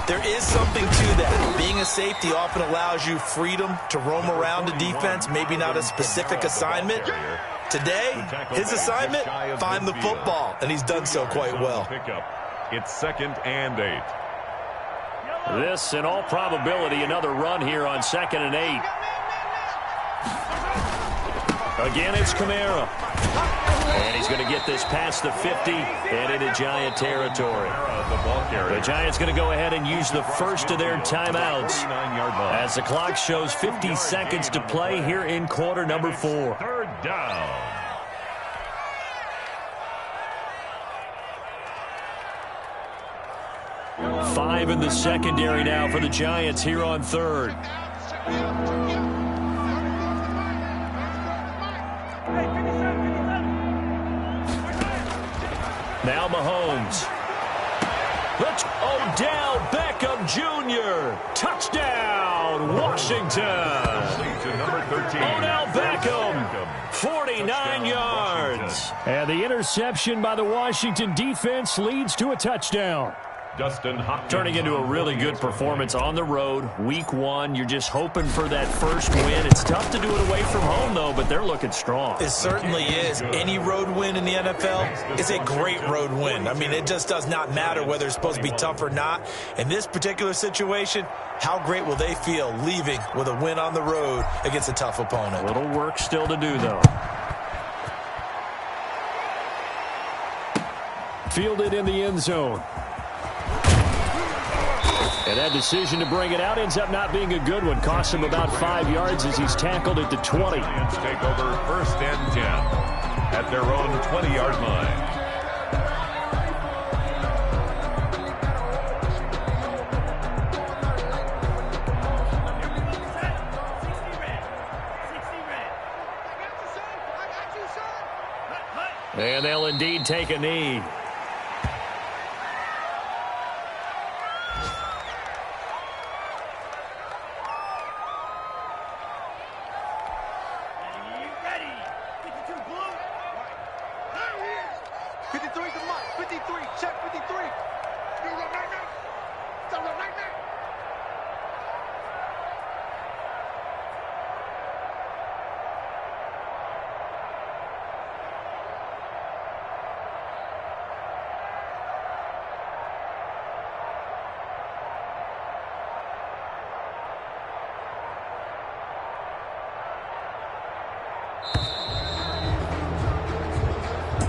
there is something to that. Being a safety often allows you freedom to roam around the defense, maybe not a specific assignment. Today, his assignment, find the football, and he's done so quite well. It's 2nd and 8. This, in all probability, another run here on 2nd and 8. Again, it's Kamara. And he's going to get this past the 50 and into Giant territory. The Giants going to go ahead and use the first of their timeouts as the clock shows 50 seconds to play here in quarter number 4. 3rd down. Five in the secondary now for the Giants here on 3rd. Now Mahomes. Odell Beckham Jr. Touchdown, Washington. Odell Beckham, 49 yards. And the interception by the Washington defense leads to a touchdown. Dustin Hopkins. Turning into a really good performance on the road. Week 1, you're just hoping for that first win. It's tough to do it away from home, though, but they're looking strong. It certainly is. Any road win in the NFL is a great road win. I mean, it just does not matter whether it's supposed to be tough or not. In this particular situation, how great will they feel leaving with a win on the road against a tough opponent? A little work still to do, though. Fielded in the end zone. And that decision to bring it out ends up not being a good one. Costs him about 5 yards as he's tackled at the 20. Giants take over 1st and 10 at their own 20-yard line. And they'll indeed take a knee.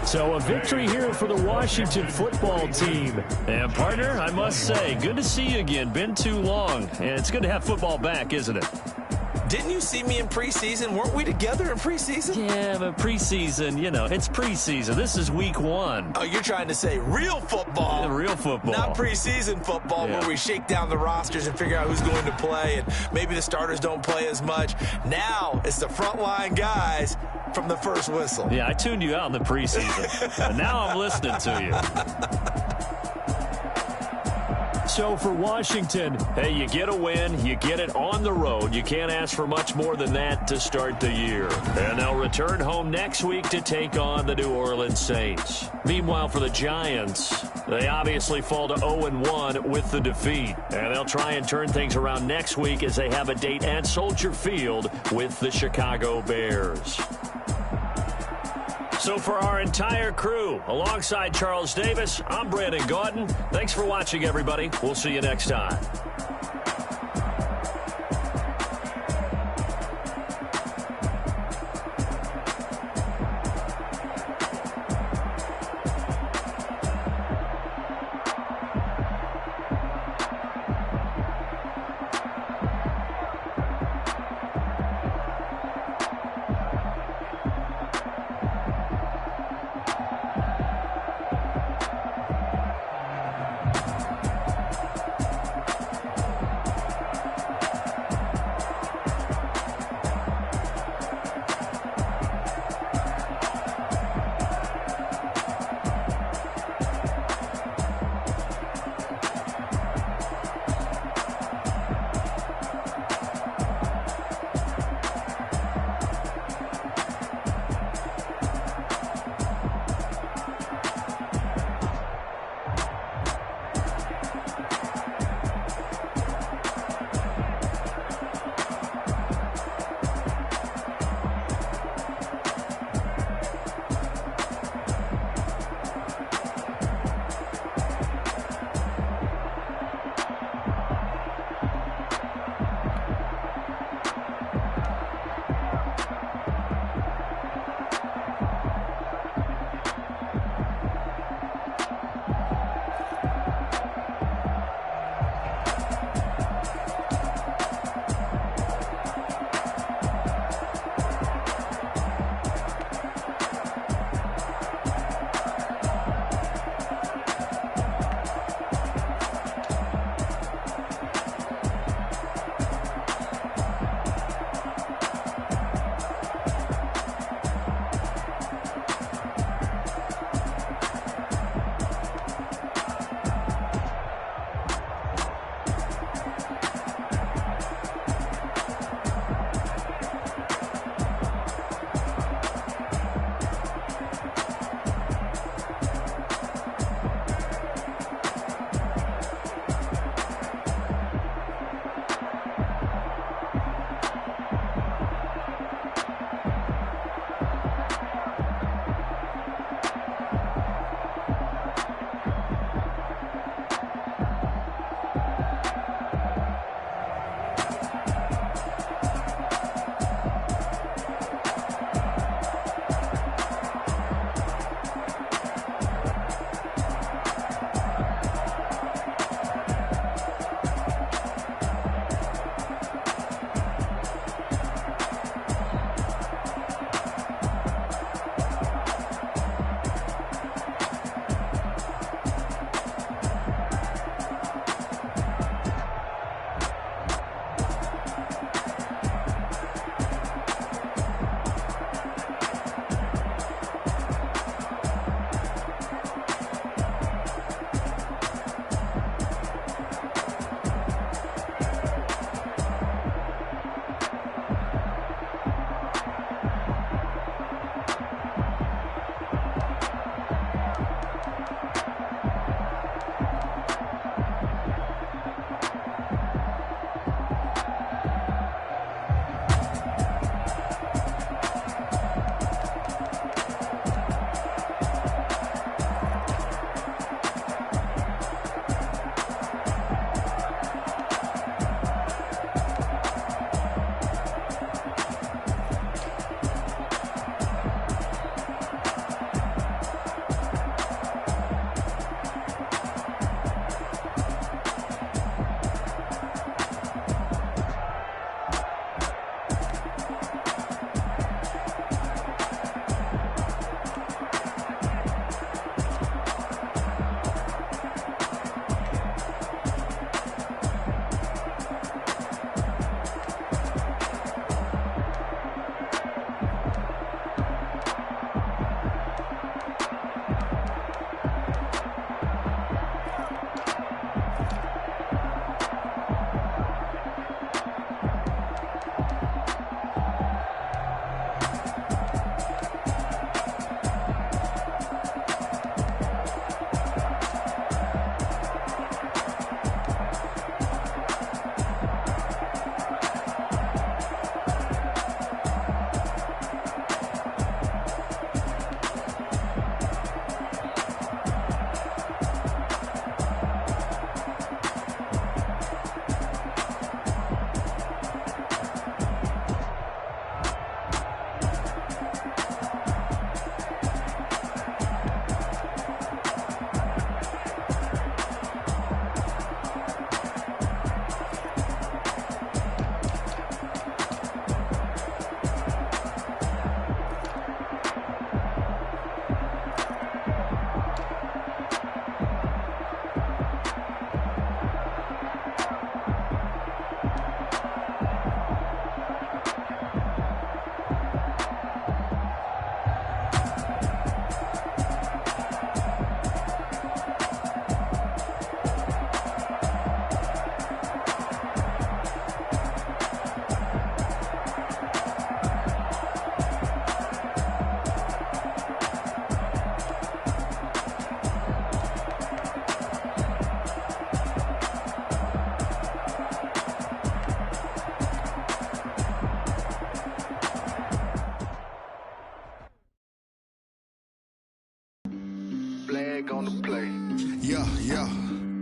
So a victory here for the Washington football team. And, partner, I must say, good to see you again. Been too long. And it's good to have football back, isn't it? Didn't you see me in preseason? Weren't we together in preseason? Yeah, but preseason, you know, it's preseason. This is week 1. Oh, you're trying to say real football. Yeah, real football. Not preseason football where we shake down the rosters and figure out who's going to play, and maybe the starters don't play as much. Now it's the frontline guys from the first whistle. Yeah, I tuned you out in the preseason. And now I'm listening to you. so for Washington. Hey, you get a win, you get it on the road. You can't ask for much more than that to start the year. And they'll return home next week to take on the New Orleans Saints. Meanwhile, for the Giants, they obviously fall to 0-1 with the defeat. And they'll try and turn things around next week as they have a date at Soldier Field with the Chicago Bears. So for our entire crew, alongside Charles Davis, I'm Brandon Gaudin. Thanks for watching, everybody. We'll see you next time.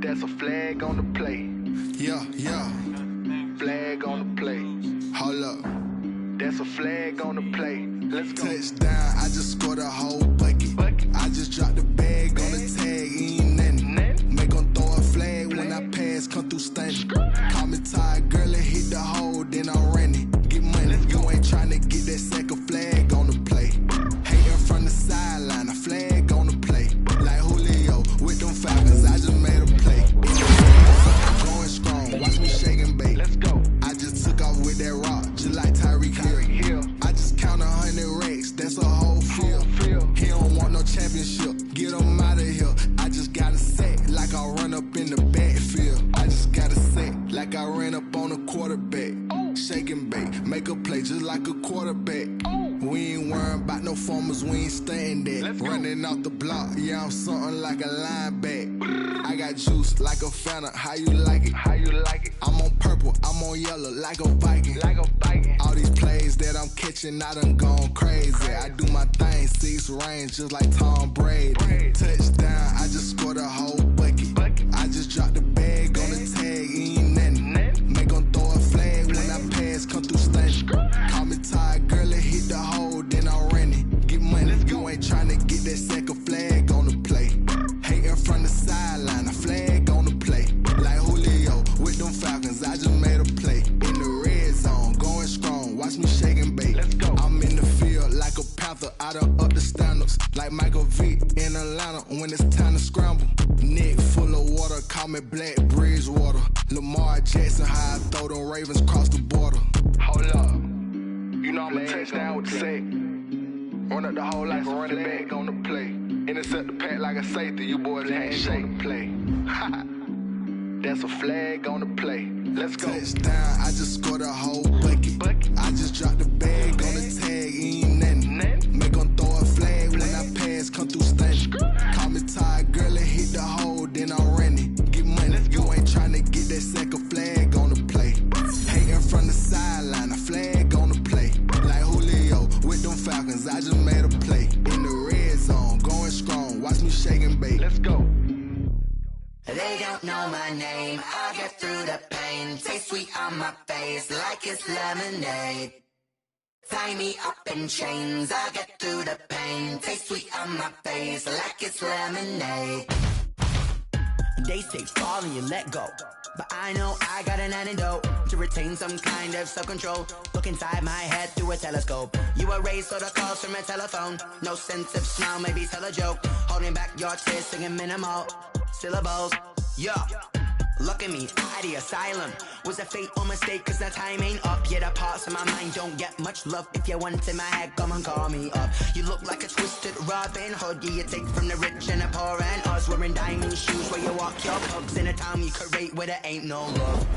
That's a flag on the play. Yeah, yeah. Flag on the play. Hold up. That's a flag on the play. Let's go. Touchdown, I just scored a whole bucket. I just dropped the bag on the tag, ain't nothing. Make 'em throw a flag when I pass, come through stunning. Call me tired, girl, and hit the hole, then I'm running. Get money, you ain't tryna get that second flag on the play. Hating from the sideline, a flag on the play. Like Julio with them Falcons, I just made a play. Going strong, watch me shake and bake. Let's go. I just took off with that rock, just like Tyreek Hill. I just count 100 racks, that's a whole field. He don't want no championship, get him out of here. I just got a set, like I run up in the backfield. I just got a set, like I ran up on a quarterback. Shake and bake, make a play just like a quarterback. We ain't worrying about no formers, we ain't staying there. Running off the block, yeah, I'm something like a lineback. I got juice like a Fanta, how you like it? How you like it? I'm on purple, I'm on yellow, like a Viking. Like a Viking. All these plays that I'm catching, I done gone crazy. I do my thing, 6 range, just like Tom Brady. Touchdown, I just scored a whole bucket. I just dropped the bag on the tag, ain't nothing. Make 'em throw a flag when I pass, come through stunning. Call me tired, girl, and hit the hole, then I'm running. Get money, you ain't tryna get that second flag on the play. Hating from the sideline, a flag on the play. Like Julio with them Falcons, I just made a play. In the red zone, going strong, watch me shake and bake. Let's go. I'm in the field like a Panther, I done up the standards. Like Michael Vick in Atlanta when it's time to scramble. Neck full of water, call me Black Bridgewater. Lamar Jackson, how I throw them Ravens cross the border. Hold up. You know I'm a touchdown with the sack. Run up the whole like a running back on the play. Intercept the pack like a safety. You boys handshake play. That's a flag on the play. Let's go. Touchdown, I just scored a whole bucket. I just dropped the bag on the tag, ain't nothing. Make 'em throw a flag when I pass, come through stunning. Call me tired, girl, and hit the hole, then I'm running. Get money, you ain't tryna get that second flag on the play. Hating from the sideline, a flag on the play. Like Julio with them Falcons, I just made a play. In the red zone, going strong, watch me shake and bake. Let's go. They don't know my name, I get through the pain. Taste sweet on my face like it's lemonade. Tie me up in chains, I get through the pain. Taste sweet on my face like it's lemonade. They say fall and you let go, but I know I got an antidote to retain some kind of self-control. Look inside my head through a telescope. You erase all the calls from a telephone. No sense of smile, maybe tell a joke. Holding back your tears, singing minimal syllables. Yeah, look at me, out the asylum. Was a fate or mistake, cause the time ain't up. Yeah, the parts of my mind don't get much love. If you want in my head, come and call me up. You look like a twisted Robin Hood. Yeah, you take from the rich and the poor and us. Wearing diamond shoes where you walk your pugs in a town you create where there ain't no love.